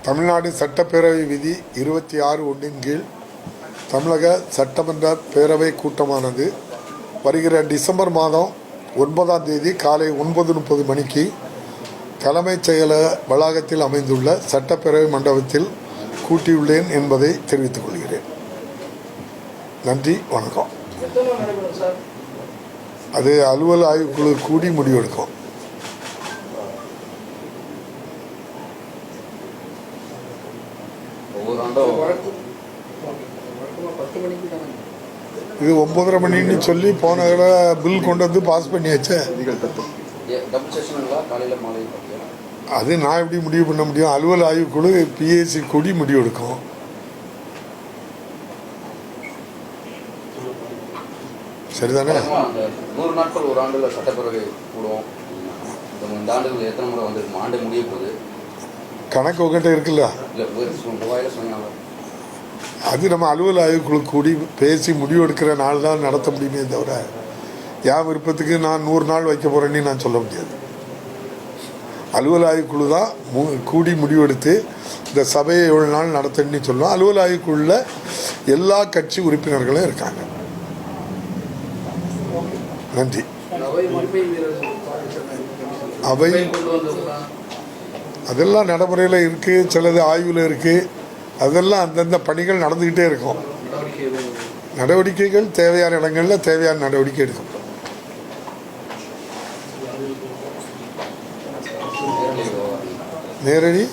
தமிழ்நாடு சட்டப்பேரவை விதி 26(1) கீழ் தமிழக சட்டமன்ற பேரவை கூட்டமானது வருகிற டிசம்பர் மாதம் 9ஆம் தேதி காலை 9:30 மணிக்கு தலைமைச் செயலக வளாகத்தில் அமைந்துள்ள சட்டப்பேரவை மண்டபத்தில் கூட்டியுள்ளேன் என்பதை தெரிவித்துக் கொள்கிறேன். நன்றி, வணக்கம். அது அலுவல் ஆய்வுக்குழு கூடி முடிவெடுக்கும். இது 9:30 மணின்னு சொல்லி போன பில் கொண்டு வந்து பாஸ் பண்ணியாச்சு. அது நான் எப்படி முடிவு பண்ண முடியும்? அலுவல் ஆய்வுக்குழு பிஏசி கூடி முடிவெடுக்கும். சரிதானே? 100 நாட்கள் ஒரு ஆண்டுல சட்டப்பேரவை கூடும். இந்த ஆண்டுகள் எத்தனை முறை வந்திருக்கு? ஆண்டு முடிய போகுது. கணக்கு உங்கள்கிட்ட இருக்குல்ல? அது நம்ம அலுவல் ஆய்வுக்குழு கூடி பேசி முடிவெடுக்கிற நாள் தான் நடத்த முடியுமே தவிர என் விருப்பத்துக்கு நான் 100 நாள் வைக்க போறேன்னு நான் சொல்ல முடியாது. அலுவல் ஆய்வுக்குழு தான் கூடி முடிவெடுத்து இந்த சபையை எவ்வளவு நாள் நடத்தணும்னு சொல்லுவோம். அலுவல் ஆய்வுக்குழுல எல்லா கட்சி உறுப்பினர்களும் இருக்காங்க. நன்றி. அவை அதெல்லாம் நடைமுறையில் இருக்கு, சிலது ஆய்வில் இருக்கு. அதெல்லாம் அந்தந்த பணிகள் நடந்துகிட்டே இருக்கும். நடவடிக்கைகள் தேவையான இடங்கள்ல தேவையான நடவடிக்கை எடுக்கும். நேரடி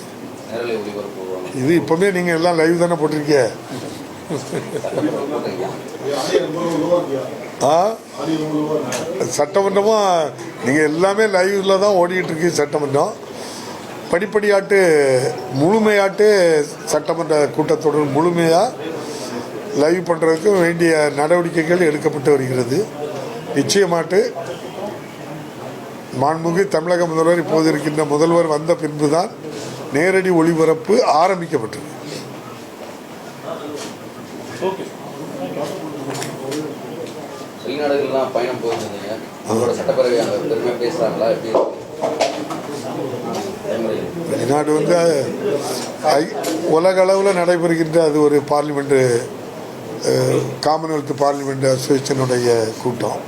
இது இப்பவுமே நீங்க எல்லாம் லைவ் தானே போட்டிருக்கீங்க. சட்டமன்றமும் நீங்க எல்லாமே லைவ்ல தான் ஓடிட்டு இருக்கு. சட்டமன்றம் படிப்படியாட்டு முழுமையாட்டு சட்டமன்ற கூட்டத்தொடர் முழுமையாக லைவ் பண்ணுறதுக்கு வேண்டிய நடவடிக்கைகள் எடுக்கப்பட்டு வருகிறது. நிச்சயமாட்டு மாண்புமிகு தமிழக முதல்வர் இப்போது இருக்கின்ற முதல்வர் வந்த பின்புதான் நேரடி ஒளிபரப்பு ஆரம்பிக்கப்பட்டது. வெளிநாடு வந்து உலக அளவில் நடைபெறுகின்ற அது ஒரு பார்லிமெண்ட், காமன்வெல்த் பார்லிமெண்ட் அசோசியேஷனுடைய கூட்டம்.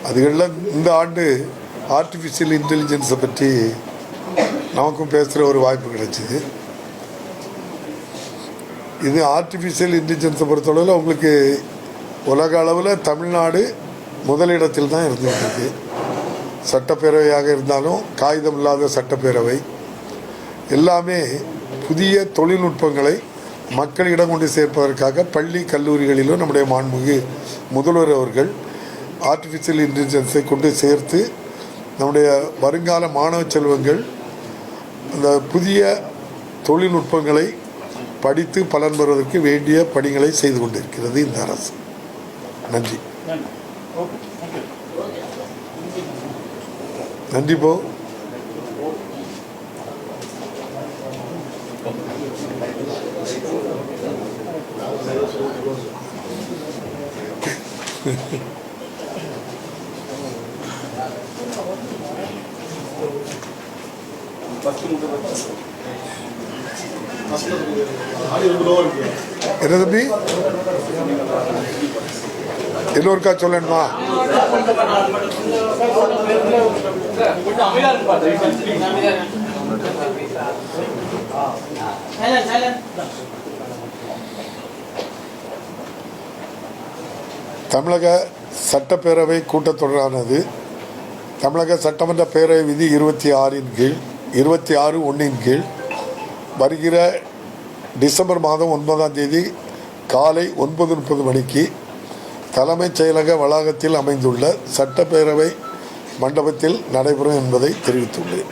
அதுகளில் இந்த ஆண்டு ஆர்டிஃபிஷியல் இன்டெலிஜென்ஸை பற்றி நமக்கும் பேசுகிற ஒரு வாய்ப்பு கிடைச்சிது. இது ஆர்டிஃபிஷியல் இன்டெலிஜென்ஸை பொறுத்தளவில் உங்களுக்கு உலக அளவில் தமிழ்நாடு முதலிடத்தில் தான் இருந்துருக்கு. சட்டப்பேரவையாக இருந்தாலும் காகிதம் இல்லாத சட்டப்பேரவை எல்லாமே புதிய தொழில்நுட்பங்களை மக்களிடம் கொண்டு சேர்ப்பதற்காக பள்ளி கல்லூரிகளிலும் நம்முடைய மாண்புமிகு முதல்வர் அவர்கள் ஆர்டிஃபிஷியல் இன்டெலிஜென்ஸை கொண்டு சேர்த்து நம்முடைய வருங்கால மாணவ செல்வங்கள் அந்த புதிய தொழில்நுட்பங்களை படித்து பலன் பெறுவதற்கு வேண்டிய பணிகளை செய்து கொண்டிருக்கிறது இந்த அரசு. நன்றி. நன்றி. போ என்ன தம்பி எல்லோருக்கா சொல்லணுமா? தமிழக சட்டப்பேரவை கூட்டத்தொடரானது தமிழக சட்டமன்ற பேரவை விதி 26(1) கீழ் வருகிற டிசம்பர் மாதம் 9ஆம் தேதி காலை 9:30 மணிக்கு தலைமைச் செயலக வளாகத்தில் அமைந்துள்ள சட்டப்பேரவை மண்டபத்தில் நடைபெறும் என்பதை தெரிவித்துள்ளேன்.